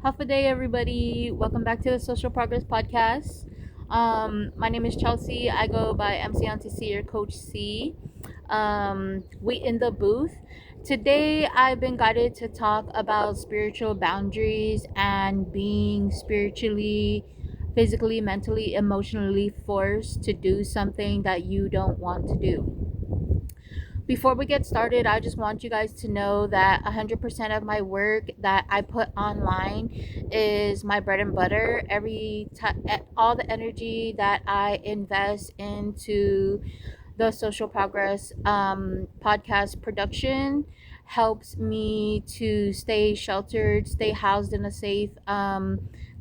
Half a day, everybody. Welcome back to the Social Progress Podcast. My name is Chelsea. I go by MC Auntie C or Coach C. We in the booth. Today, I've been guided to talk about spiritual boundaries and being spiritually, physically, mentally, emotionally forced to do something that you don't want to do. Before we get started, I just want you guys to know that 100% of my work that I put online is my bread and butter. All the energy that I invest into the Social Progress podcast production helps me to stay sheltered, stay housed in a safe,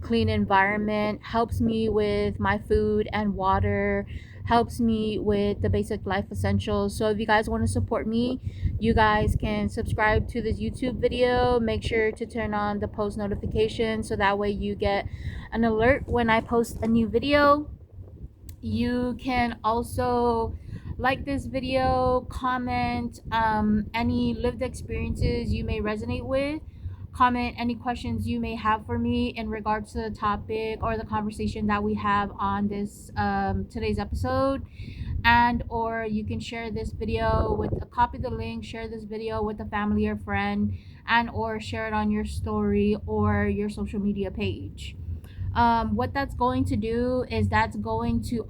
clean environment, helps me with my food and water, helps me with the basic life essentials. So if you guys want to support me, you guys can subscribe to this YouTube video. Make sure to turn on the post notification so that way you get an alert when I post a new video. You can also like this video, comment any lived experiences you may resonate with, comment any questions you may have for me in regards to the topic or the conversation that we have on this today's episode. And or you can share this video with copy the link, share this video with a family or friend, and or share it on your story or your social media page. What that's going to do is that's going to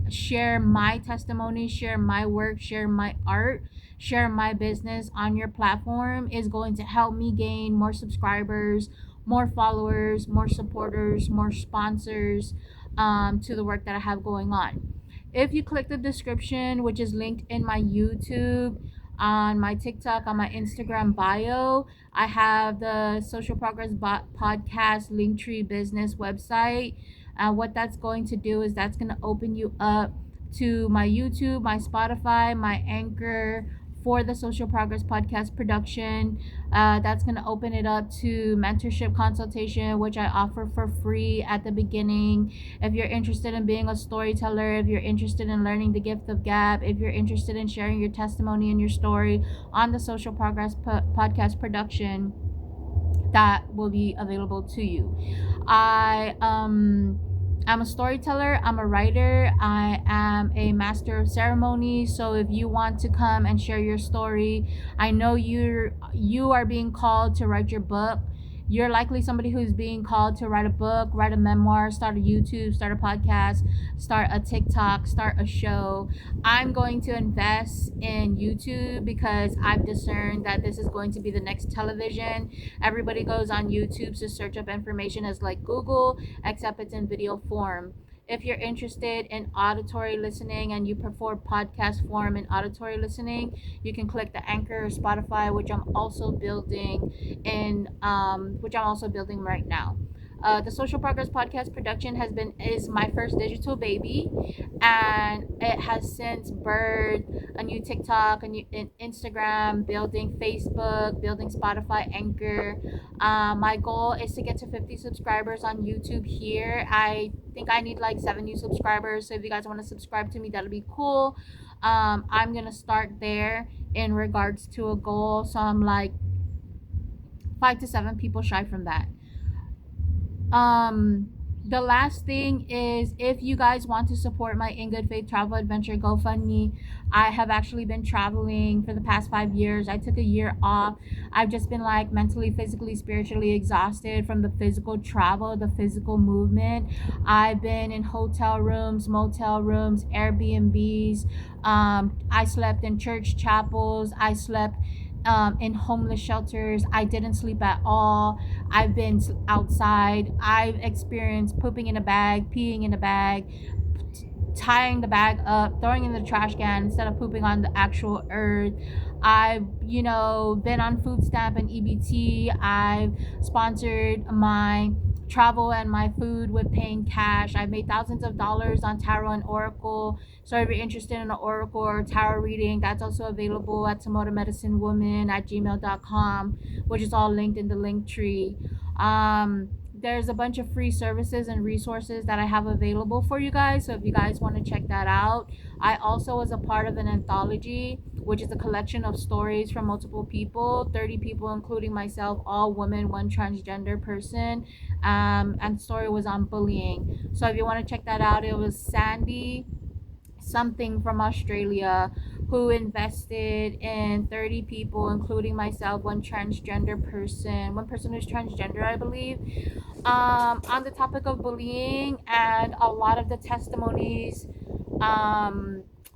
share my testimony, share my work, share my art, share my business on your platform is going to help me gain more subscribers, more followers, more supporters, more sponsors to the work that I have going on. If you click the description, which is linked in my YouTube, on my TikTok, on my Instagram bio, I have the Social Progress Podcast Linktree business website. What that's going to do is that's going to open you up to my YouTube, my Spotify, my Anchor for the Social Progress Podcast production. That's going to open it up to mentorship consultation, which I offer for free at the beginning. If you're interested in being a storyteller, if you're interested in learning the gift of gab, if you're interested in sharing your testimony and your story on the Social Progress Podcast production, that will be available to you. I'm a storyteller, I'm a writer, I am a master of ceremonies. So if you want to come and share your story, I know you are being called to write your book. You're likely somebody who's being called to write a book, write a memoir, start a YouTube, start a podcast, start a TikTok, start a show. I'm going to invest in YouTube because I've discerned that this is going to be the next television. Everybody goes on YouTube to search up information as like Google, except it's in video form. If you're interested in auditory listening and you prefer podcast form and auditory listening, you can click the Anchor or Spotify, which I'm also building right now. The Social Progress Podcast production is my first digital baby, and it has since birthed a new TikTok, a new Instagram, building Facebook, building Spotify, Anchor. My goal is to get to 50 subscribers on YouTube here. I think I need like 7 new subscribers, so if you guys want to subscribe to me, that'll be cool. I'm gonna start there in regards to a goal, so I'm like 5 to 7 people shy from that. The last thing is, if you guys want to support my In Good Faith Travel Adventure GoFundMe, I have actually been traveling for the past 5 years. I took a year off. I've just been like mentally, physically, spiritually exhausted from the physical travel, the physical movement. I've been in hotel rooms, motel rooms, Airbnbs. I slept in church chapels. I slept in homeless shelters. I didn't sleep at all. I've been outside. I've experienced pooping in a bag, peeing in a bag, tying the bag up, throwing in the trash can instead of pooping on the actual earth. I've, been on food stamp and EBT. I've sponsored my travel and my food with paying cash. I've made thousands of dollars on tarot and oracle. So if you're interested in an oracle or tarot reading, that's also available at tomorrowmedicinewoman@gmail.com, which is all linked in the link tree. There's a bunch of free services and resources that I have available for you guys. So if you guys want to check that out, I also was a part of an anthology which is a collection of stories from multiple people, 30 people, including myself, all women, one transgender person. And the story was on bullying. So if you want to check that out, it was Sandy something from Australia who invested in 30 people, including myself, one person who's transgender, I believe, on the topic of bullying. And a lot of the testimonies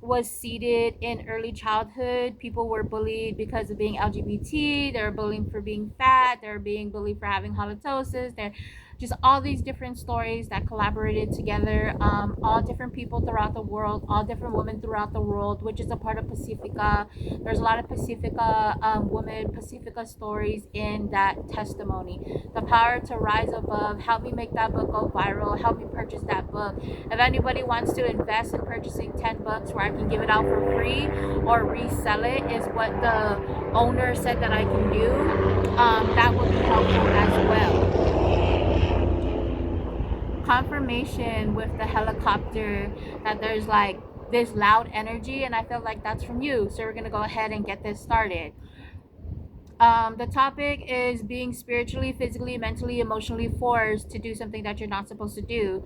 was seated in early childhood. People were bullied because of being LGBT. They were bullied for being fat. They were being bullied for having halitosis. They're just all these different stories that collaborated together. All different people throughout the world, all different women throughout the world, which is a part of Pacifica. There's a lot of Pacifica women, Pacifica stories in that testimony. The Power to Rise Above. Help me make that book go viral. Help me purchase that book. If anybody wants to invest in purchasing 10 books where I can give it out for free or resell it, is what the owner said that I can do. That would be helpful as well. Confirmation with the helicopter that there's like this loud energy, and I feel like that's from you. So we're gonna go ahead and get this started. The topic is being spiritually, physically, mentally, emotionally forced to do something that you're not supposed to do.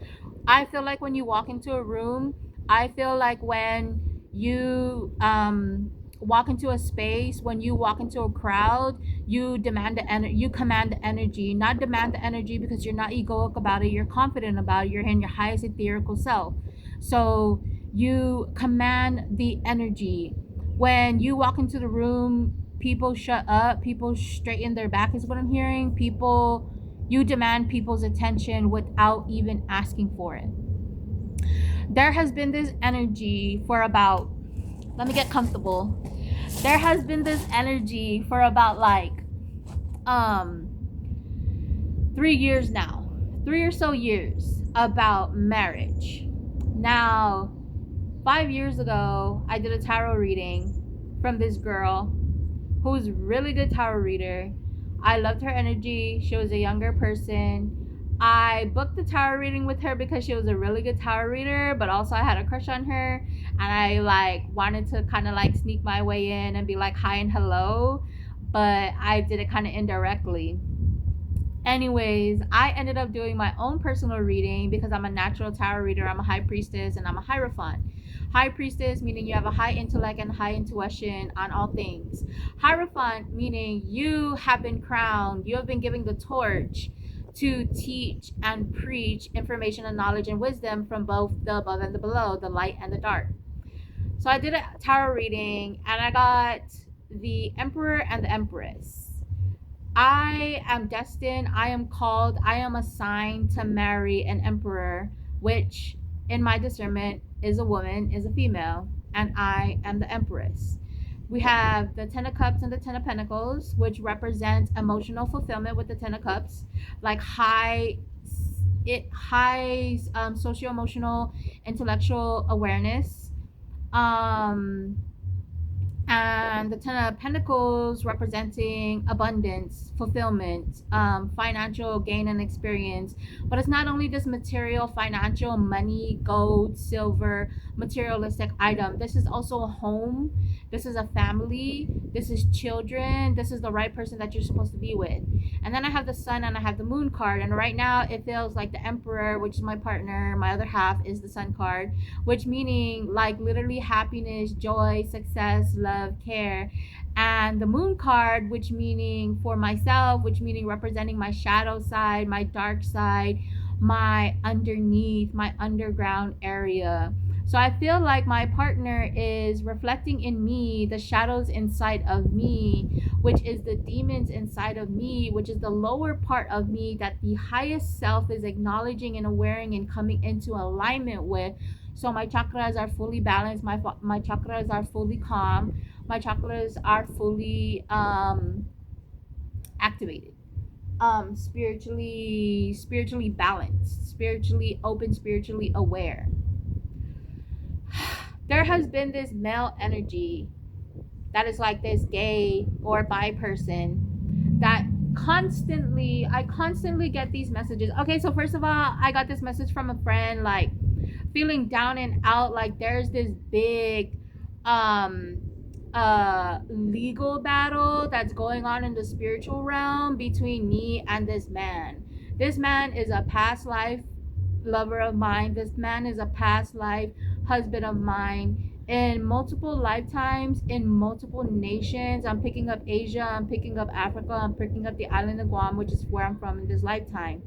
I feel like when you walk into a room, I feel like when you walk into a space, when you walk into a crowd, you demand the you command the energy, not demand the energy because you're not egoic about it, you're confident about it, you're in your highest etherical self. So you command the energy. When you walk into the room, people shut up, people straighten their back, is what I'm hearing. People, you demand people's attention without even asking for it. There has been this energy for about, let me get comfortable. There has been this energy for about like 3 years now, 3 or so years, about marriage. Now, 5 years ago, I did a tarot reading from this girl who's really good tarot reader. I loved her energy. She was a younger person. I booked the tarot reading with her because she was a really good tarot reader, but also I had a crush on her, and I like wanted to kind of like sneak my way in and be like hi and hello, but I did it kind of indirectly. Anyways, I ended up doing my own personal reading because I'm a natural tarot reader. I'm a high priestess and I'm a hierophant. High priestess meaning you have a high intellect and high intuition on all things. Hierophant meaning you have been crowned, you have been given the torch to teach and preach information and knowledge and wisdom from both the above and the below, the light and the dark. So I did a tarot reading and I got the Emperor and the Empress. I am destined, I am called, I am assigned to marry an emperor, which in my discernment is a woman, is a female, and I am the empress. We have the Ten of Cups and the Ten of Pentacles, which represents emotional fulfillment with the Ten of Cups, like high socio-emotional intellectual awareness. And the Ten of Pentacles representing abundance, fulfillment, financial gain and experience. But it's not only this material, financial, money, gold, silver, materialistic item. This is also a home. This is a family. This is children. This is the right person that you're supposed to be with. And then I have the Sun and I have the Moon card. And right now it feels like the Emperor, which is my partner, my other half is the Sun card, which meaning like literally happiness, joy, success, love, care. And the Moon card, which meaning for myself, which meaning representing my shadow side, my dark side, my underneath, my underground area. So I feel like my partner is reflecting in me the shadows inside of me, which is the demons inside of me, which is the lower part of me that the highest self is acknowledging and awareing and coming into alignment with. So my chakras are fully balanced, my chakras are fully calm, my chakras are fully activated, spiritually balanced, spiritually open, spiritually aware. There has been this male energy that is like this gay or bi person that I constantly get these messages. Okay, so first of all, I got this message from a friend like feeling down and out, like there's this big legal battle that's going on in the spiritual realm between me and this man. This man is a past life lover of mine. This man is a past life husband of mine. In multiple lifetimes, in multiple nations. I'm picking up Asia, I'm picking up Africa, I'm picking up the island of Guam, which is where I'm from in this lifetime.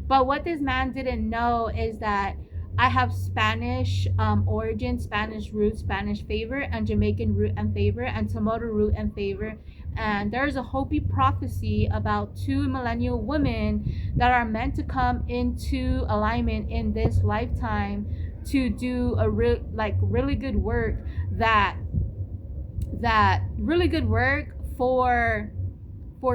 But what this man didn't know is that I have Spanish origin, Spanish root, Spanish favor, and Jamaican root and favor, and Tomoto root and favor. And there's a Hopi prophecy about two millennial women that are meant to come into alignment in this lifetime to do a really good work, that really good work for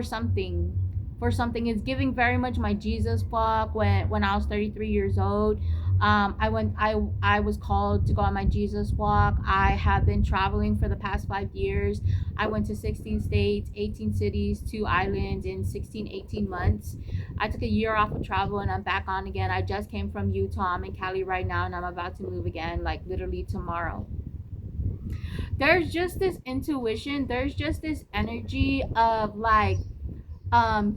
something. For something is giving very much my Jesus walk. When I was 33 years old, I was called to go on my Jesus walk. I have been traveling for the past 5 years. I went to 16 states, 18 cities, 2 islands in 18 months. I took a year off of travel and I'm back on again. I just came from Utah. I'm in Cali right now and I'm about to move again, like literally tomorrow. There's just this intuition, there's just this energy of like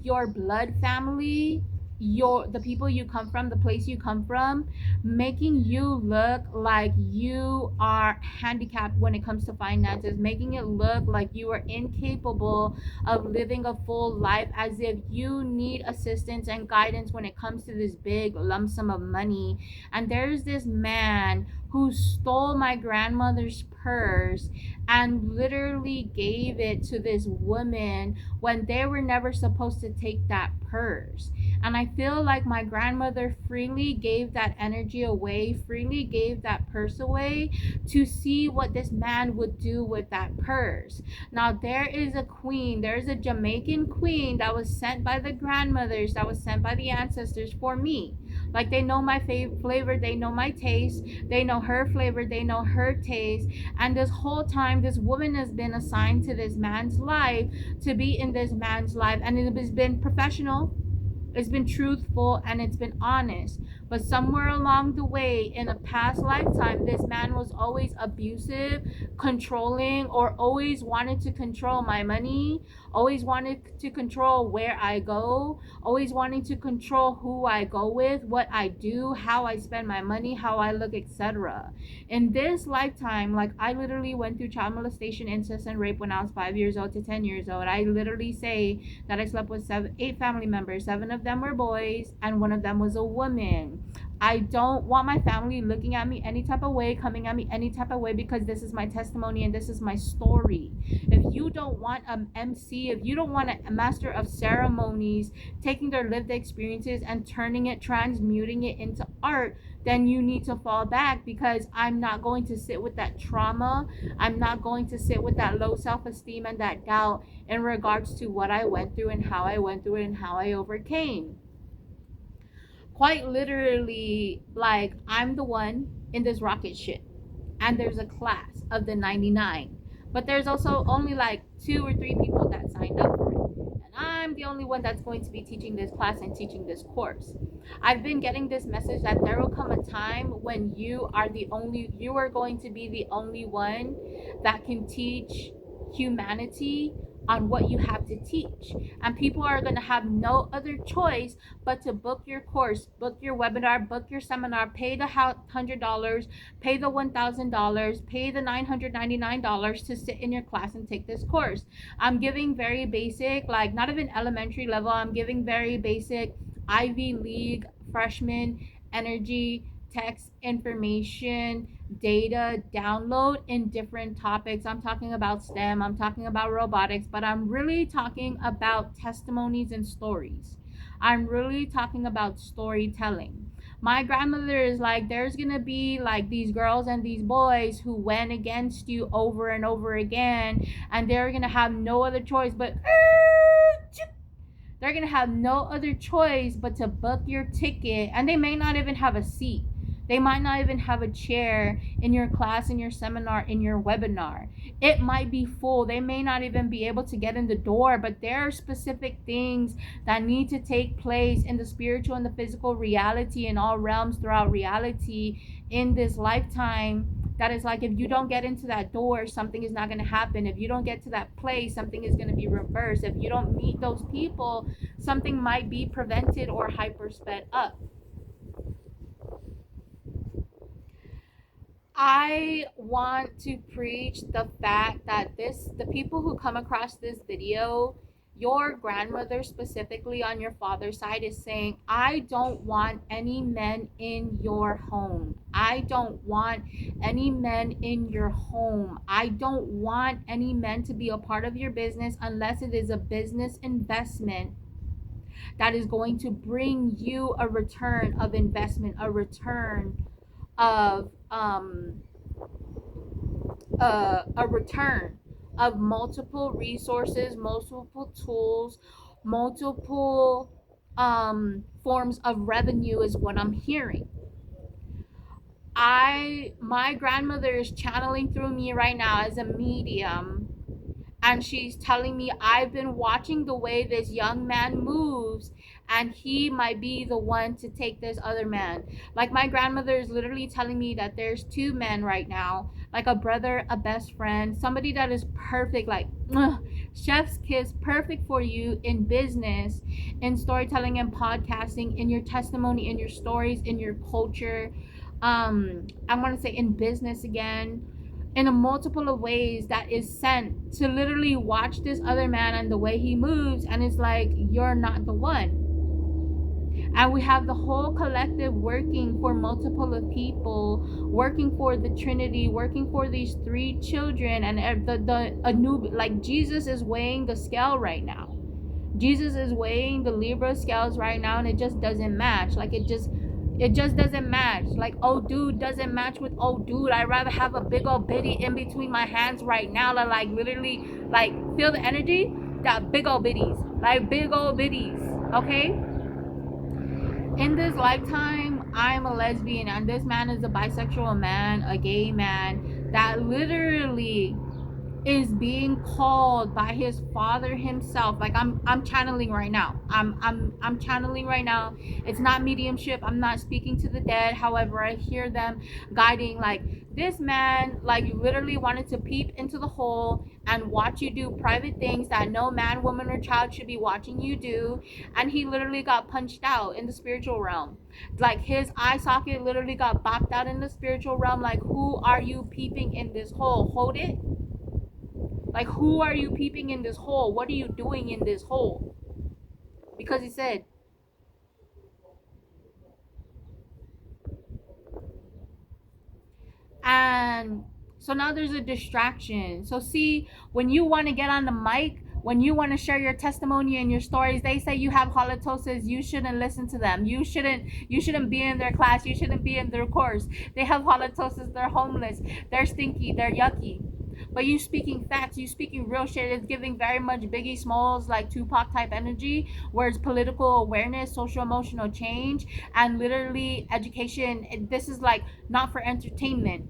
your blood family, the people you come from, the place you come from, making you look like you are handicapped when it comes to finances, making it look like you are incapable of living a full life, as if you need assistance and guidance when it comes to this big lump sum of money. And there's this man who stole my grandmother's purse and literally gave it to this woman when they were never supposed to take that purse. And I feel like my grandmother freely gave that energy away, freely gave that purse away to see what this man would do with that purse. Now, there is a queen, there's a Jamaican queen that was sent by the grandmothers, that was sent by the ancestors for me. Like, they know my flavor, they know my taste, they know her flavor, they know her taste. And this whole time, this woman has been assigned to this man's life, to be in this man's life, and it has been professional, it's been truthful, and it's been honest. But somewhere along the way, in a past lifetime, this man was always abusive, controlling, or always wanted to control my money, always wanted to control where I go, always wanting to control who I go with, what I do, how I spend my money, how I look, etc. In this lifetime, like, I literally went through child molestation, incest, and rape when I was 5 years old to 10 years old. I literally say that I slept with 8 family members. 7 of them were boys and 1 of them was a woman. I don't want my family looking at me any type of way, coming at me any type of way, because this is my testimony and this is my story. If you don't want an MC, if you don't want a master of ceremonies taking their lived experiences and turning it, transmuting it into art, then you need to fall back, because I'm not going to sit with that trauma. I'm not going to sit with that low self-esteem and that doubt in regards to what I went through and how I went through it and how I overcame. Quite literally, like, I'm the one in this rocket ship, and there's a class of the 99, but there's also only like 2 or 3 people that signed up for it, and I'm the only one that's going to be teaching this class and teaching this course. I've been getting this message that there will come a time when you are going to be the only one that can teach humanity on what you have to teach, and people are going to have no other choice but to book your course, book your webinar, book your seminar, pay the $100, pay the $1,000, pay the $999 to sit in your class and take this course. I'm giving very basic, like, not even elementary level, I'm giving very basic Ivy League freshman energy, text, information, data download in different topics. I'm talking about STEM, I'm talking about robotics, but I'm really talking about testimonies and stories. I'm really talking about storytelling. My grandmother is like, there's gonna be like these girls and these boys who went against you over and over again, and they're gonna have no other choice but they're gonna have no other choice but to book your ticket, and they may not even have a seat. They might not even have a chair in your class, in your seminar, in your webinar. It might be full. They may not even be able to get in the door, but there are specific things that need to take place in the spiritual and the physical reality, in all realms throughout reality, in this lifetime, that is like, if you don't get into that door, something is not going to happen. If you don't get to that place, something is going to be reversed. If you don't meet those people, something might be prevented or hyper sped up. I want to preach the fact that the people who come across this video, your grandmother specifically on your father's side is saying, I don't want any men in your home. I don't want any men in your home. I don't want any men to be a part of your business unless it is a business investment that is going to bring you a return of investment, a return of a return of multiple resources, multiple tools, multiple forms of revenue is what I'm hearing. My grandmother is channeling through me right now as a medium, and she's telling me, I've been watching the way this young man moves, and he might be the one to take this other man. Like, my grandmother is literally telling me that there's two men right now, like a brother, a best friend, somebody that is perfect, like chef's kiss, perfect for you in business, in storytelling and podcasting, in your testimony, in your stories, in your culture. I want to say in business again, in a multiple of ways, that is sent to literally watch this other man and the way he moves, and it's like, you're not the one. And we have the whole collective working for multiple of people, working for the Trinity, working for these three children, and a new, like, Jesus is weighing the scale right now. Jesus is weighing the Libra scales right now, and it just doesn't match. Like, it just doesn't match. Like, oh dude doesn't match with oh dude. I'd rather have a big old bitty in between my hands right now, like literally, like, feel the energy, that big old bitties, like big old bitties. Okay, in this lifetime, I'm a lesbian, and this man is a bisexual man, a gay man, that literally is being called by his father himself. Like, I'm channeling right now. I'm channeling right now. It's not mediumship. I'm not speaking to the dead. However, I hear them guiding, like, this man, like, literally wanted to peep into the hole and watch you do private things that no man, woman, or child should be watching you do. And he literally got punched out in the spiritual realm. Like, his eye socket literally got bopped out in the spiritual realm. Like, who are you peeping in this hole? Hold it. Like, who are you peeping in this hole? What are you doing in this hole? Because he said, and so now there's a distraction. So see, when you want to get on the mic, when you want to share your testimony and your stories, they say you have halitosis. You shouldn't listen to them. You shouldn't be in their class. You shouldn't be in their course. They have halitosis. They're homeless. They're stinky. They're yucky. But you speaking facts, you speaking real shit, is giving very much Biggie Smalls, like Tupac type energy, where it's political awareness, social emotional change, and literally education. This is like not for entertainment.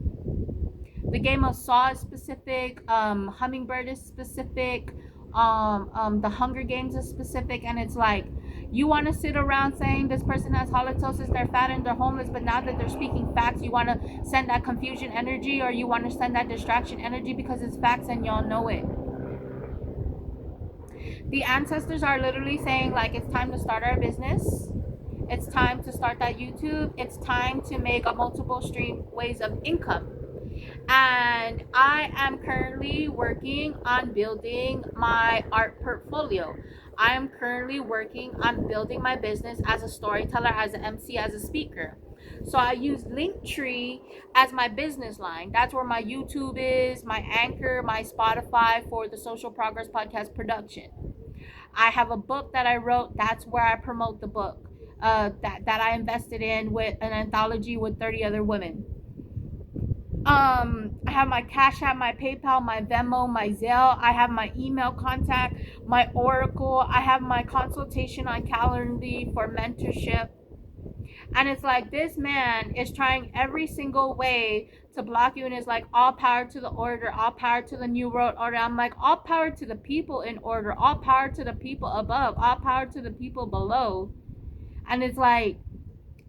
The game of Saw is specific, Hummingbird is specific, the Hunger Games is specific, and it's like, you want to sit around saying this person has halitosis, they're fat, and they're homeless, but now that they're speaking facts, you want to send that confusion energy, or you want to send that distraction energy because it's facts and y'all know it. The ancestors are literally saying, like, it's time to start our business. It's time to start that YouTube. It's time to make a multiple stream ways of income. And I am currently working on building my art portfolio. I am currently working on building my business as a storyteller, as an MC, as a speaker. So I use Linktree as my business line. That's where my YouTube is, my Anchor, my Spotify for the Social Progress Podcast production. I have a book that I wrote. That's where I promote the book that I invested in, with an anthology with 30 other women. I have my CASHAPP, my PayPal, my Venmo, my ZELLE. I have my email contact, my Oracle. I have my consultation on Calendly for mentorship. And it's like, this man is trying every single way to block you, and it's like, all power to the order, all power to the new world order. I'm like, all power to the people in order, all power to the people above, all power to the people below. And it's like,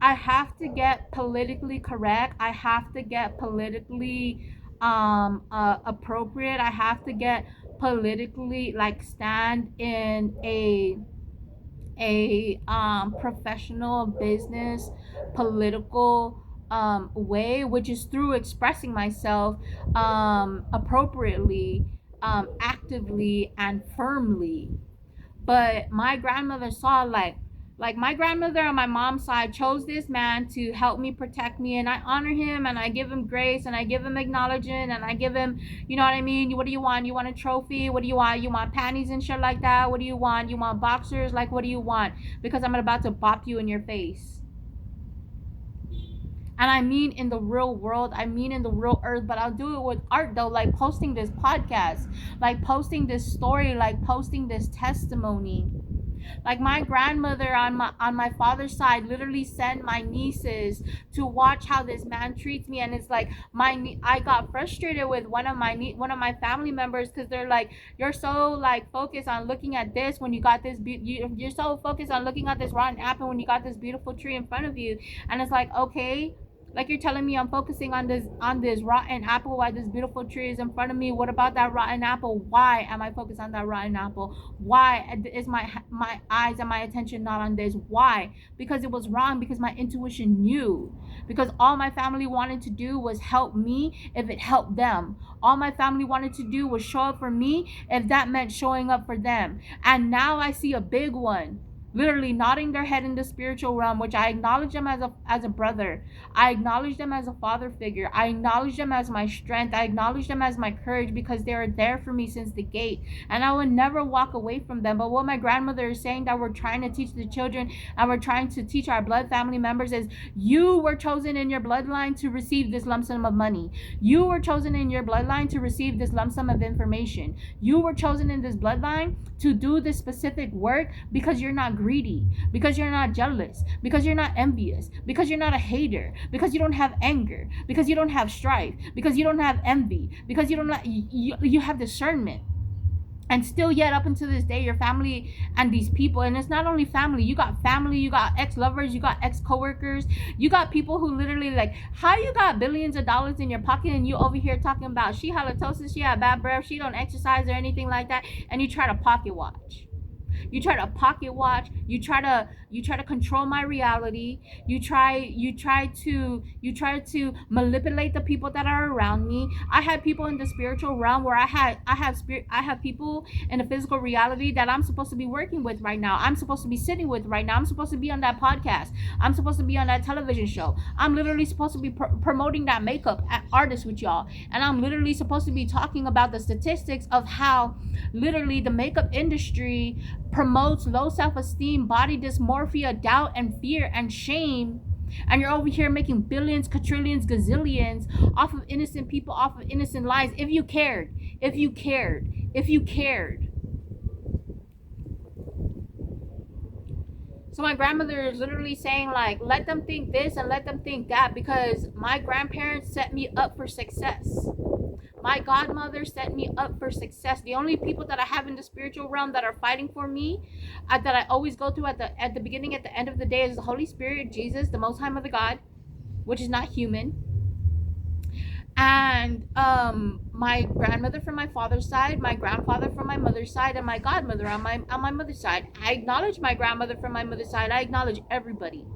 I have to get politically correct. I have to get politically appropriate. I have to get politically, like, stand in a professional business political way, which is through expressing myself appropriately, actively, and firmly. But my grandmother saw, like my grandmother on my mom's side chose this man to help me, protect me, and I honor him, and I give him grace, and I give him acknowledgement, and I give him, you know what I mean? What do you want? You want a trophy? What do you want? You want panties and shit like that? What do you want? You want boxers? Like, what do you want? Because I'm about to bop you in your face. And I mean in the real world, I mean in the real earth, but I'll do it with art though, like posting this podcast, like posting this story, like posting this testimony. Like, my grandmother on my father's side literally sent my nieces to watch how this man treats me, and it's like I got frustrated with one of my family members, because they're like, you're so, like, focused on looking at this when you got this you're so focused on looking at this rotten apple when you got this beautiful tree in front of you. And it's like, okay, like, you're telling me I'm focusing on this rotten apple while this beautiful tree is in front of me. What about that rotten apple? Why am I focused on that rotten apple? Why is my eyes and my attention not on this? Why? Because it was wrong, because my intuition knew. Because all my family wanted to do was help me if it helped them. All my family wanted to do was show up for me if that meant showing up for them. And now I see a big one literally nodding their head in the spiritual realm, which I acknowledge them as a brother. I acknowledge them as a father figure. I acknowledge them as my strength. I acknowledge them as my courage, because they are there for me since the gate, and I would never walk away from them. But what my grandmother is saying, that we're trying to teach the children, and we're trying to teach our blood family members, is you were chosen in your bloodline to receive this lump sum of money. You were chosen in your bloodline to receive this lump sum of information. You were chosen in this bloodline to do this specific work, because you're not greedy, because you're not jealous, because you're not envious, because you're not a hater, because you don't have anger, because you don't have strife, because you don't have envy, because you have discernment. And still yet, up until this day, your family and these people, and it's not only family, you got ex-lovers, you got ex-coworkers, you got people who literally, like, how you got billions of dollars in your pocket, and you over here talking about she halitosis, she had bad breath, she don't exercise or anything like that, and you try to pocket watch. You try to pocket watch. You try to control my reality. You try to manipulate the people that are around me. I had people in the spiritual realm where I have people in the physical reality that I'm supposed to be working with right now. I'm supposed to be sitting with right now. I'm supposed to be on that podcast. I'm supposed to be on that television show. I'm literally supposed to be promoting that makeup artist with y'all, and I'm literally supposed to be talking about the statistics of how literally the makeup industry promotes low self-esteem, body dysmorphia, doubt, and fear and shame. And you're over here making billions, quadrillions, gazillions off of innocent people, off of innocent lives. If you cared. So my grandmother is literally saying, like, let them think this and let them think that, because my grandparents set me up for success. My godmother set me up for success. The only people that I have in the spiritual realm that are fighting for me, that I always go through at the beginning, at the end of the day, is the Holy Spirit, Jesus, the Most High Mother God, which is not human, and my grandmother from my father's side, my grandfather from my mother's side, and my godmother on my mother's side. I acknowledge my grandmother from my mother's side. I acknowledge everybody.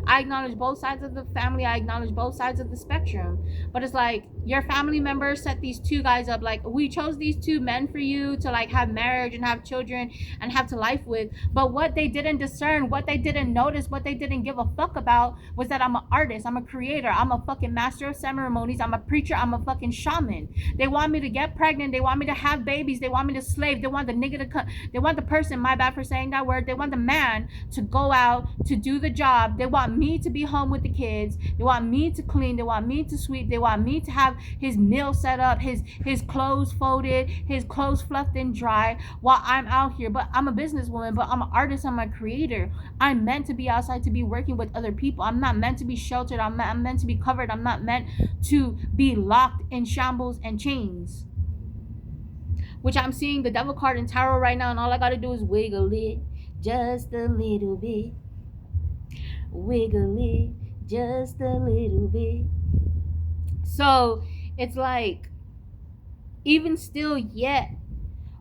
I acknowledge both sides of the family. I acknowledge both sides of the spectrum. But it's like, your family members set these two guys up. Like, we chose these two men for you to, like, have marriage and have children and have to life with. But what they didn't discern, what they didn't notice, what they didn't give a fuck about was that I'm an artist. I'm a creator. I'm a fucking master of ceremonies. I'm a preacher. I'm a fucking shaman. They want me to get pregnant. They want me to have babies. They want me to slave. They want the nigga to come. They want the person, my bad for saying that word, they want the man to go out to do the job. They want me to be home with the kids. They want me to clean. They want me to sweep. They want me to have his meal set up, his clothes folded, his clothes fluffed and dry while I'm out here. But I'm a businesswoman, but I'm an artist. I'm a creator. I'm meant to be outside, to be working with other people. I'm not meant to be sheltered. I'm meant to be covered. I'm not meant to be locked in shambles and chains, which I'm seeing the devil card in tarot right now, and all I gotta do is wiggle it just a little bit. wiggle it just a little bit. So it's like, even still yet,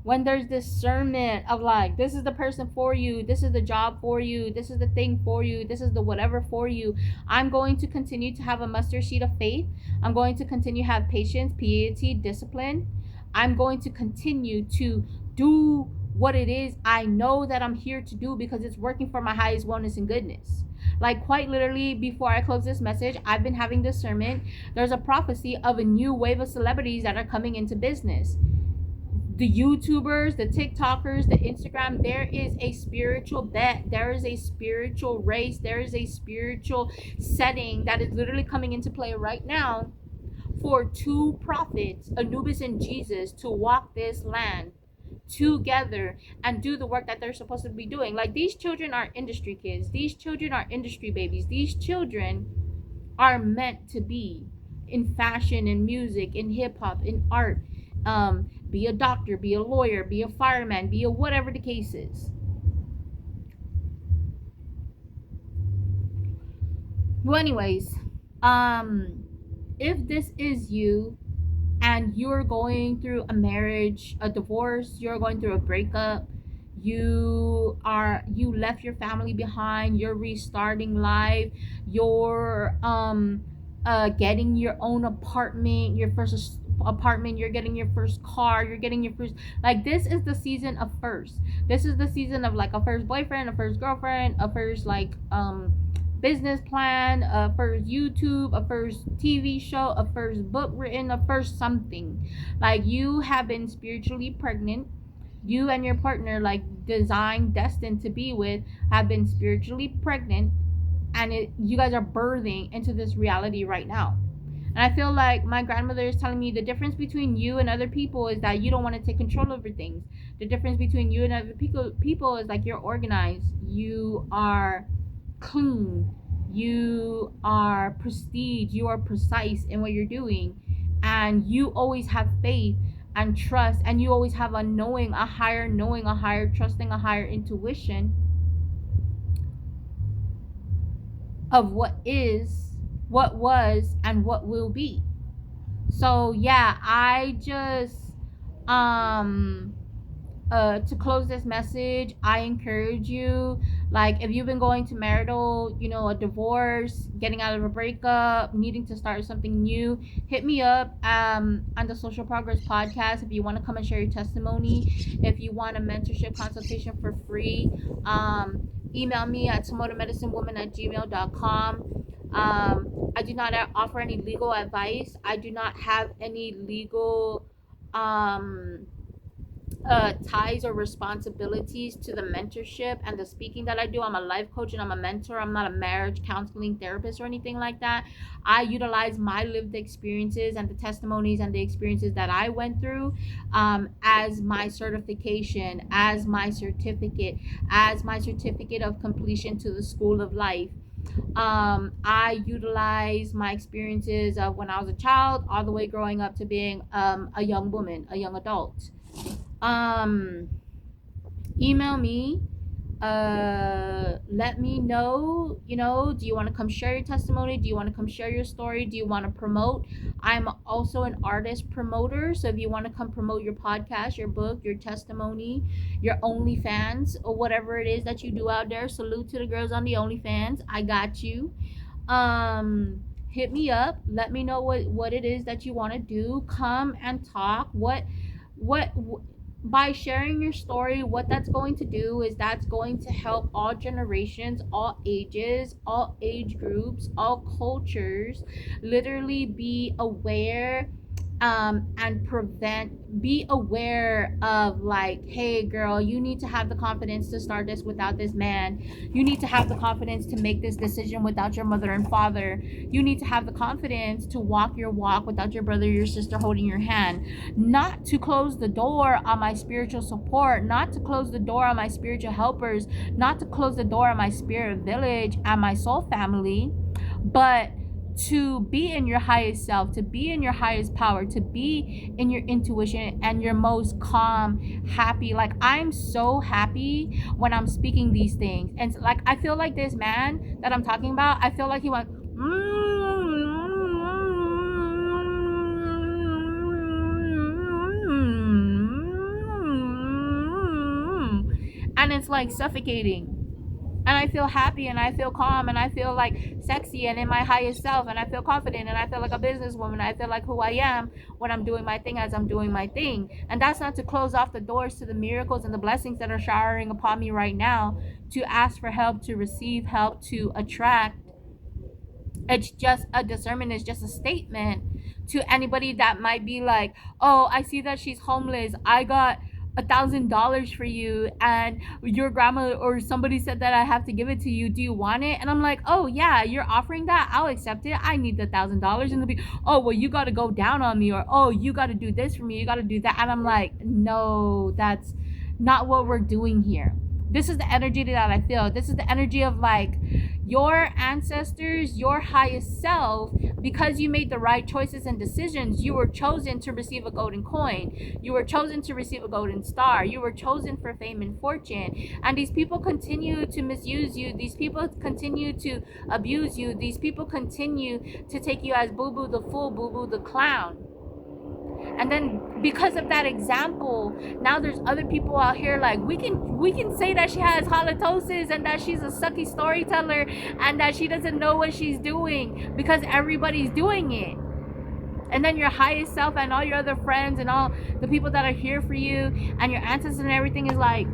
when there's discernment of like, this is the person for you, this is the job for you, this is the thing for you, this is the whatever for you, I'm going to continue to have a mustard seed of faith. I'm going to continue to have patience, piety, discipline. I'm going to continue to do what it is I know that I'm here to do, because it's working for my highest wellness and goodness. Like, quite literally, before I close this message, I've been having discernment. There's a prophecy of a new wave of celebrities that are coming into business. The YouTubers, the TikTokers, the Instagram, there is a spiritual bet, there is a spiritual race, there is a spiritual setting that is literally coming into play right now for two prophets, Anubis and Jesus, to walk this land together and do the work that they're supposed to be doing. Like, these children are industry kids, these children are industry babies, these children are meant to be in fashion, in music, in hip-hop, in art. Be a doctor, be a lawyer, be a fireman, be a whatever the case is. Well, anyways, if this is you and you're going through a marriage, a divorce, you're going through a breakup, you left your family behind, you're restarting life, you're getting your own apartment, your first apartment, you're getting your first car, you're getting your first, like, this is the season of first. This is the season of like a first boyfriend, a first girlfriend, a first like business plan, a first YouTube, a first TV show, a first book written, a first something. Like, you have been spiritually pregnant. You and your partner, like, designed, destined to be with, have been spiritually pregnant, and you guys are birthing into this reality right now. And I feel like my grandmother is telling me the difference between you and other people is that you don't want to take control over things. The difference between you and other people is like, you're organized, you are clean, you are prestige, you are precise in what you're doing, and you always have faith and trust, and you always have a knowing, a higher trusting, a higher intuition of what is, what was, and what will be. So yeah, I just to close this message, I encourage you, like, if you've been going to marital, a divorce, getting out of a breakup, needing to start something new, hit me up on the Social Progress Podcast if you want to come and share your testimony. If you want a mentorship consultation for free, email me at tomotomedicinewoman@gmail.com. I do not offer any legal advice. I do not have any legal ties or responsibilities to the mentorship and the speaking that I do. I'm a life coach and I'm a mentor. I'm not a marriage counseling therapist or anything like that. I utilize my lived experiences and the testimonies and the experiences that I went through as my certification, as my certificate of completion to the school of life. I utilize my experiences of when I was a child all the way growing up to being a young woman, a young adult. Email me, let me know, do you want to come share your testimony, do you want to come share your story, do you want to promote? I'm also an artist promoter, so if you want to come promote your podcast, your book, your testimony, your OnlyFans, or whatever it is that you do out there, salute to the girls on the OnlyFans, I got you. Hit me up, let me know what it is that you want to do. Come and talk. What by sharing your story, what that's going to do is that's going to help all generations, all ages, all age groups, all cultures literally be aware and be aware of, like, hey girl, you need to have the confidence to start this without this man. You need to have the confidence to make this decision without your mother and father. You need to have the confidence to walk your walk without your brother or your sister holding your hand. Not to close the door on my spiritual support, not to close the door on my spiritual helpers, not to close the door on my spirit village and my soul family, but to be in your highest self, to be in your highest power, to be in your intuition and your most calm, happy. Like, I'm so happy when I'm speaking these things. And like, I feel like this man that I'm talking about, I feel like he went, and it's like suffocating. And I feel happy and I feel calm and I feel like sexy and in my highest self, and I feel confident and I feel like a businesswoman. I feel like who I am when I'm doing my thing, as I'm doing my thing. And that's not to close off the doors to the miracles and the blessings that are showering upon me right now, to ask for help, to receive help, to attract. It's just a discernment, is just a statement to anybody that might be like, oh, I see that she's homeless, I got $1,000 for you, and your grandma or somebody said that I have to give it to you, do you want it? And I'm like, oh yeah, you're offering that, I'll accept it, I need the $1,000. And they'll be, oh well, you got to go down on me, or oh, you got to do this for me, you got to do that. And I'm like, no, that's not what we're doing here. This is the energy that I feel. This is the energy of like your ancestors, your highest self. Because you made the right choices and decisions, you were chosen to receive a golden coin. You were chosen to receive a golden star. You were chosen for fame and fortune. And these people continue to misuse you. These people continue to abuse you. These people continue to take you as Boo Boo the fool, Boo Boo the clown. And then because of that example, now there's other people out here like, we can say that she has halitosis and that she's a sucky storyteller and that she doesn't know what she's doing because everybody's doing it. And then your highest self and all your other friends and all the people that are here for you and your ancestors and everything is like,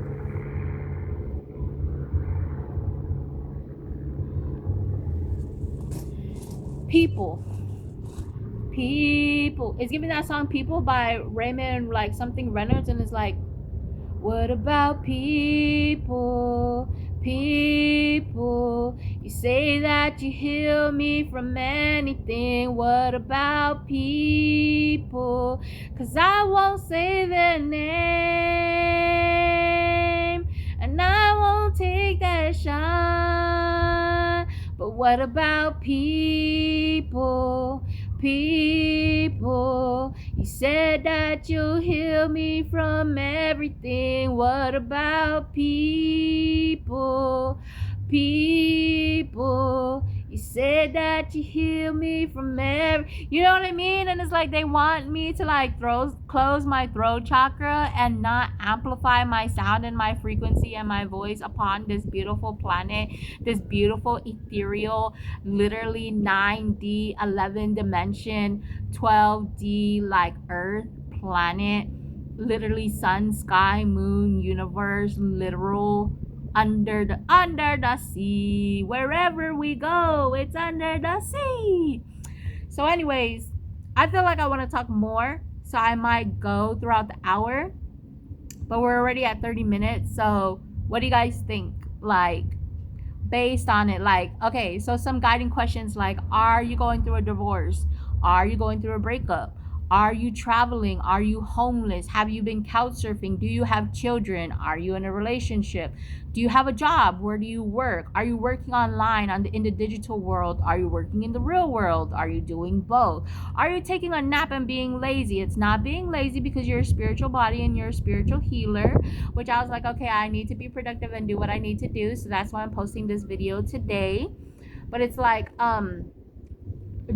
people. It's giving that song People by Raymond like something Reynolds, and it's like, what about people? You say that you heal me from anything. What about people? 'Cause I won't say their name, and I won't take that shine. But what about people? You said that you'll heal me from everything. What about people? You said that you heal me from you know what I mean? And it's like they want me to like close my throat chakra and not amplify my sound and my frequency and my voice upon this beautiful planet, this beautiful ethereal, literally 9D 11 dimension 12D like earth planet, literally sun, sky, moon, universe, literal under the sea. Wherever we go, it's under the sea. So anyways, I feel like I want to talk more, so I might go throughout the hour, but we're already at 30 minutes. So what do you guys think, like based on it? Like, okay, so some guiding questions like, are you going through a divorce? Are you going through a breakup? Are you traveling? Are you homeless? Have you been couch surfing? Do you have children? Are you in a relationship? Do you have a job? Where do you work? Are you working online in the digital world? Are you working in the real world? Are you doing both? Are you taking a nap and being lazy? It's not being lazy because you're a spiritual body and you're a spiritual healer, which I was like, okay, I need to be productive and do what I need to do. So that's why I'm posting this video today. But it's like,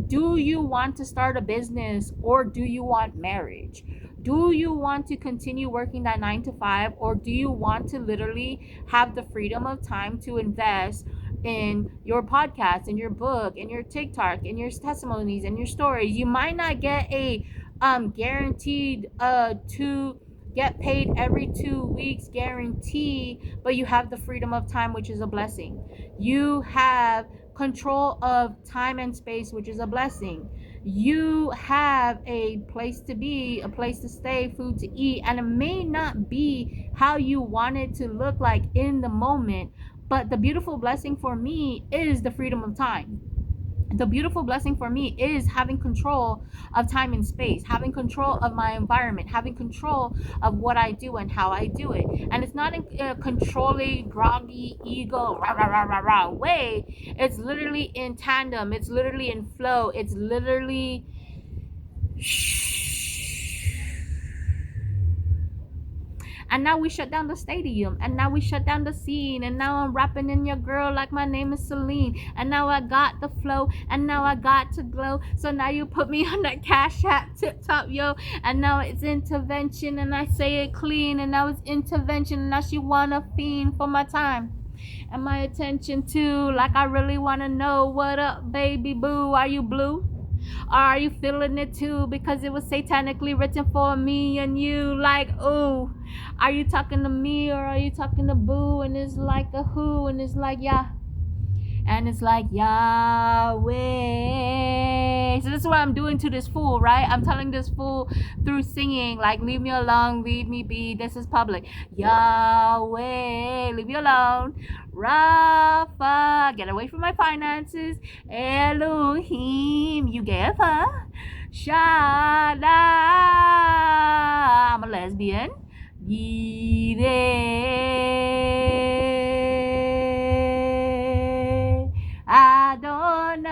do you want to start a business or do you want marriage? Do you want to continue working that 9 to 5, or do you want to literally have the freedom of time to invest in your podcast, in your book, in your TikTok, in your testimonies, and your stories? You might not get a guaranteed to get paid every 2 weeks guarantee, but you have the freedom of time, which is a blessing. You have control of time and space, which is a blessing. You have a place to be, a place to stay, food to eat, and it may not be how you want it to look like in the moment, but the beautiful blessing for me is the freedom of time. the beautiful blessing for me is having control of time and space, having control of my environment, having control of what I do and how I do it. And it's not in a controlling, groggy, ego, rah, rah, rah, rah, rah way. It's literally in tandem, it's literally in flow, it's literally and now we shut down the stadium, and now we shut down the scene, and now I'm rapping in your girl like my name is Celine, and now I got the flow, and now I got to glow. So now you put me on that cash app tip top, yo, and now it's intervention, and I say it clean, and now it's intervention, and now she wanna fiend for my time and my attention too. Like I really wanna know, what up, baby boo? Are you blue? Are you feeling it too? Because it was satanically written for me and you. Like, ooh, are you talking to me or are you talking to boo? And it's like a who, and it's like, yeah. And it's like Yahweh. So this is what I'm doing to this fool, right? I'm telling this fool through singing, like, leave me alone, leave me be. This is public. Yahweh, leave me alone. Rapha, get away from my finances. Elohim, you gave her. Shaddai, I'm a lesbian. Yireh, Adonai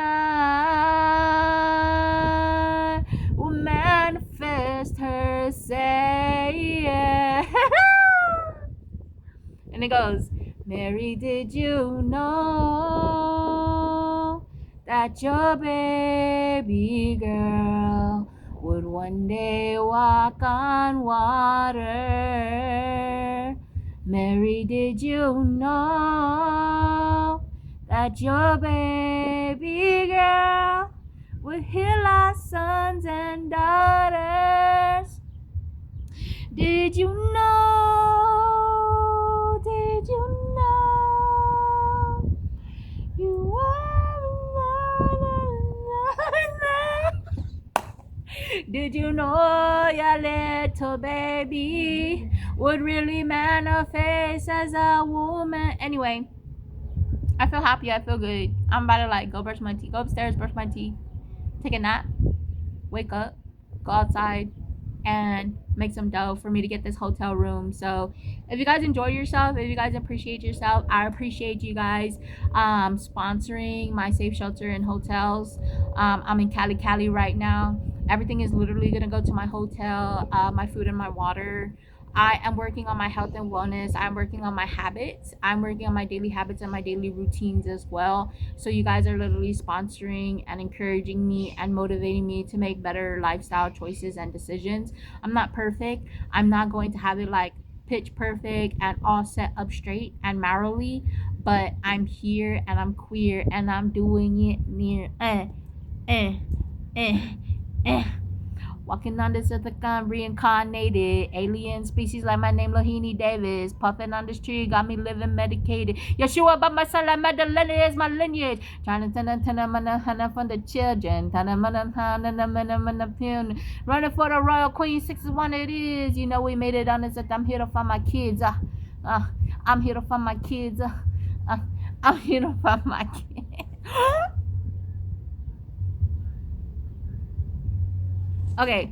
will manifest her, say yeah. And it goes, Mary, did you know that your baby girl would one day walk on water? Mary, did you know that your baby girl would heal our sons and daughters? Did you know? Did you know? You are. Did you know your little baby would really manifest as a woman? Anyway, I feel happy. I feel good. I'm about to like go brush my teeth, go upstairs, brush my teeth, take a nap, wake up, go outside, and make some dough for me to get this hotel room. So if you guys enjoy yourself, if you guys appreciate yourself, I appreciate you guys sponsoring my safe shelter and hotels. I'm in Cali right now. Everything is literally gonna go to my hotel, my food and my water. I am working on my health and wellness. I'm working on my habits. I'm working on my daily habits and my daily routines as well. So you guys are literally sponsoring and encouraging me and motivating me to make better lifestyle choices and decisions. I'm not perfect. I'm not going to have it like pitch perfect and all set up straight and merrily, but I'm here and I'm queer and I'm doing it near eh, eh. Walking on this earth like I'm reincarnated. Alien species like my name Lohini Davis. Puffing on this tree, got me living medicated. Yeshua by my side like Magdalena is my lineage. Trying to turn from the children. Running for the royal queen, 61 it is. You know we made it on this earth. I'm here to find my kids. I'm here to find my kids. I'm here to find my kids. Okay,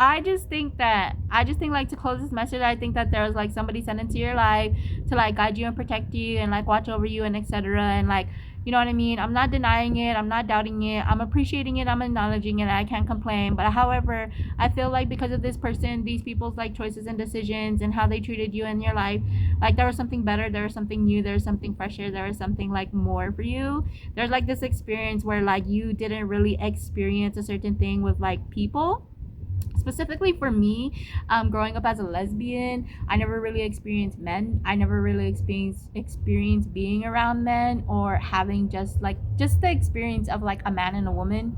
I just think like to close this message, I think that there was like somebody sent into your life to like guide you and protect you and like watch over you and etc. And like, you know what I mean? I'm not denying it, I'm not doubting it, I'm appreciating it, I'm acknowledging it, I can't complain. But however, I feel like because of this person, these people's like choices and decisions and how they treated you in your life, like there was something better, there was something new, there was something fresher, there was something like more for you. There's like this experience where like you didn't really experience a certain thing with like people. Specifically for me, growing up as a lesbian, I never really experienced men. I never really experienced being around men or having just the experience of like a man and a woman.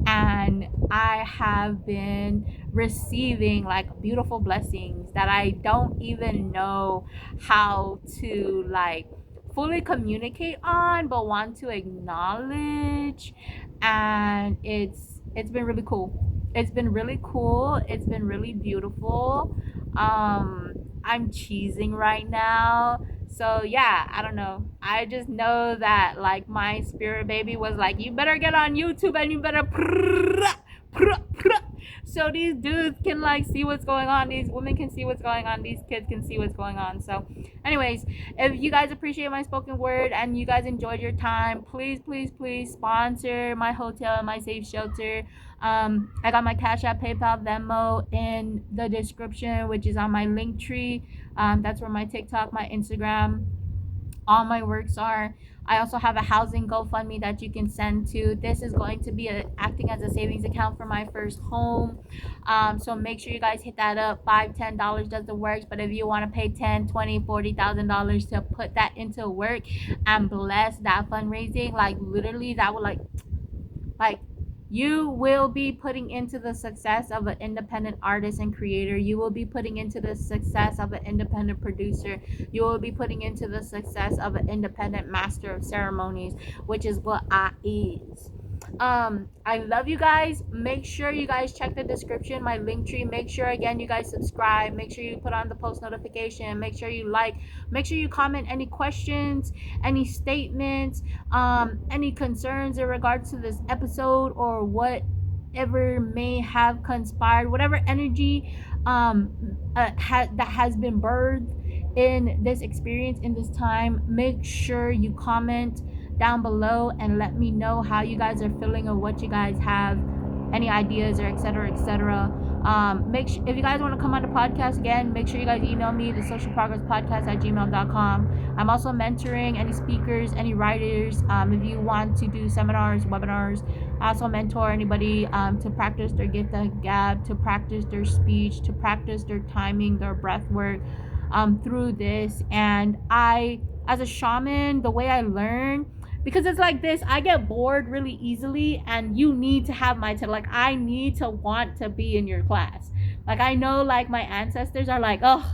And I have been receiving like beautiful blessings that I don't even know how to like fully communicate on, but want to acknowledge. And it's been really cool. It's been really cool. It's been really beautiful. I'm cheesing right now, So yeah, I don't know. I just know that like my spirit baby was like, you better get on YouTube and you better so these dudes can like see what's going on, these women can see what's going on, these kids can see what's going on. So anyways, if you guys appreciate my spoken word and you guys enjoyed your time, please sponsor my hotel and my safe shelter. I got my Cash App, PayPal, Venmo in the description, which is on my link tree. That's where my TikTok, my Instagram, all my works are. I also have a housing GoFundMe that you can send to. This is going to be acting as a savings account for my first home. So make sure you guys hit that up. $5, $10 does the works. But if you want to pay $10, $20, $40,000 to put that into work and bless that fundraising, like literally that would like you will be putting into the success of an independent artist and creator. You will be putting into the success of an independent producer. You will be putting into the success of an independent master of ceremonies, which is what I is. I love you guys. Make sure you guys check the description, my link tree. Make sure again you guys subscribe. Make sure you put on the post notification. Make sure you like. Make sure you comment any questions, any statements, any concerns in regards to this episode or whatever may have conspired, whatever energy that has been birthed in this experience, in this time. Make sure you comment down below and let me know how you guys are feeling or what you guys have, any ideas or etc. If you guys want to come on the podcast again, make sure you guys email me, the socialprogresspodcast@gmail.com. I'm also mentoring any speakers, any writers. If you want to do seminars, webinars, I also mentor anybody to practice their gift of gab, to practice their speech, to practice their timing, their breath work through this. And I, as a shaman, the way I learn, because it's like this, I get bored really easily, and you need to have my like I need to want to be in your class. Like I know like my ancestors are like, oh,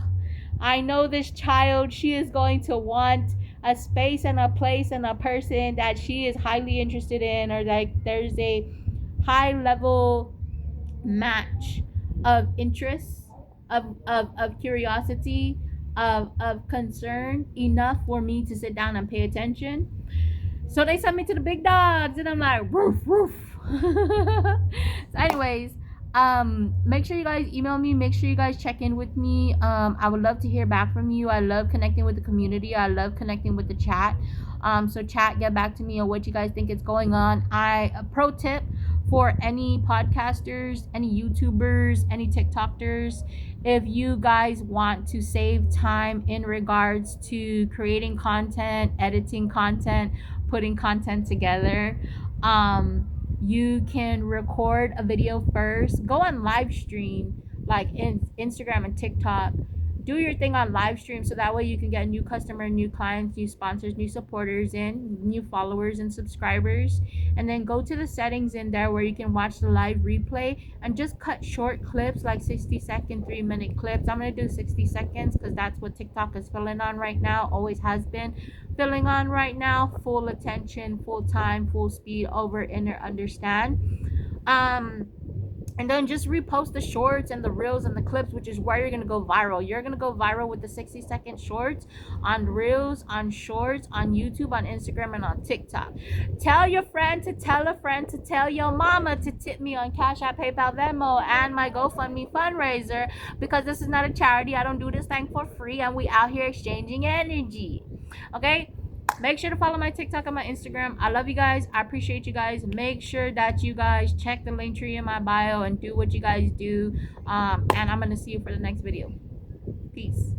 I know this child, she is going to want a space and a place and a person that she is highly interested in, or like there's a high level match of interest, of curiosity, of concern enough for me to sit down and pay attention. So they sent me to the big dogs, and I'm like, roof. So anyways, make sure you guys email me. Make sure you guys check in with me. I would love to hear back from you. I love connecting with the community. I love connecting with the chat. So chat, get back to me on what you guys think is going on. A pro tip for any podcasters, any YouTubers, any TikTokers, if you guys want to save time in regards to creating content, editing content, putting content together, you can record a video first, go on live stream like in Instagram and TikTok. Do your thing on live stream so that way you can get new customer, new clients, new sponsors, new supporters in, new followers and subscribers. And then go to the settings in there where you can watch the live replay and just cut short clips, like 60-second, 3-minute clips. I'm going to do 60 seconds because that's what TikTok is filling on right now, always has been filling on right now. Full attention, full time, full speed, over, inner, understand. And then just repost the shorts and the reels and the clips, which is where you're going to go viral. You're going to go viral with the 60-second shorts, on reels, on shorts, on YouTube, on Instagram, and on TikTok. Tell your friend to tell a friend to tell your mama to tip me on Cash App, PayPal, Venmo, and my GoFundMe fundraiser, because this is not a charity. I don't do this thing for free, and we out here exchanging energy. Okay? Make sure to follow my TikTok and my Instagram. I love you guys. I appreciate you guys. Make sure that you guys check the link tree in my bio and do what you guys do. And I'm going to see you for the next video. Peace.